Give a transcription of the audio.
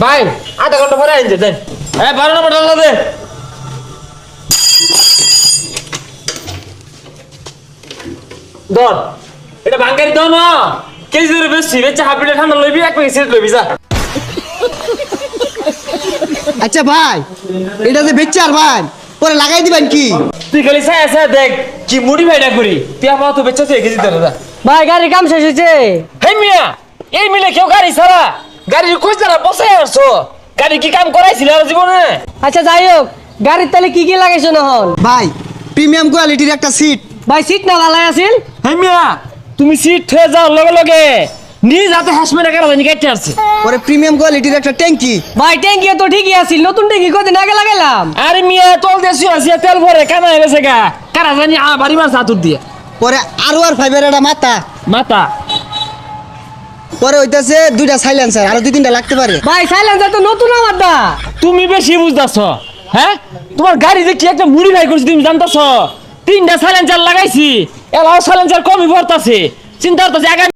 ভাই আধা ঘন্টা পরে আইন দেন। 12 নম্বর ডালা দে। দর এটা বাঙ্গারি দাও না, কেজি ধরে বেশি বেচা হাফ লিটার ঠান্ডা লইবি, এক প্যাকেট সিগারেট লইবি যা। আচ্ছা ভাই, এটা যে বেচার ভাই পরে লাগাই দিবেন কি? তুই খালি ছায়া ছায়া দেখ কি মডিফাইডা করি, তুই আমার তো বেচা তুই কেজি ধরে যা। ভাই গাড়ির কাম শেষ হয়েছে। হে মিয়া, এই মিলে কেউ গাড়ি ছাড়া গাড়ির কই ছাড়া বসাই আসছো? গাড়ি কি কাম করাইছিল আর জীবনে? আচ্ছা যাই হোক, গাড়ির তালে কি কি লাগাইছো না হন? ভাই প্রিমিয়াম কোয়ালিটির একটা সিট। ভাই সিট না ভালাই আছিল? হে মিয়া, তুমি সিট হয়ে যাও লগে লগে নিজ হাতে হাসমেরা কাটা জানি কেটে আসছে। পরে প্রিমিয়াম কোয়ালিটির একটা ট্যাঙ্কি। ভাই ট্যাঙ্কি তো ঠিকই আছিল, নতুন ট্যাঙ্কি কদিন আগে লাগাইলাম। আরে মিয়া তল দেশি আছে তেল ভরে কানা হয়ে গেছে গা, কারা জানি বাড়ি মাছ হাতুর দিয়ে পরে আর ফাইভের একটা মাথা। মাথা পরে হইতাছে দুইটা সাইলেন্সার, আরো দুই তিনটা লাগতে পারে। ভাই সাইলেন্সার তো নতুন আমার দা। তুমি বেশি বুঝতাছ। হ্যাঁ, তোমার গাড়িতে কি একটা মডিফাই করছি তুমি জানতাছ? 3টা সাইলেন্সার লাগাইছি, এলাও সাইলেন্সার কমই পড়তাছে, চিন্তা করতেছে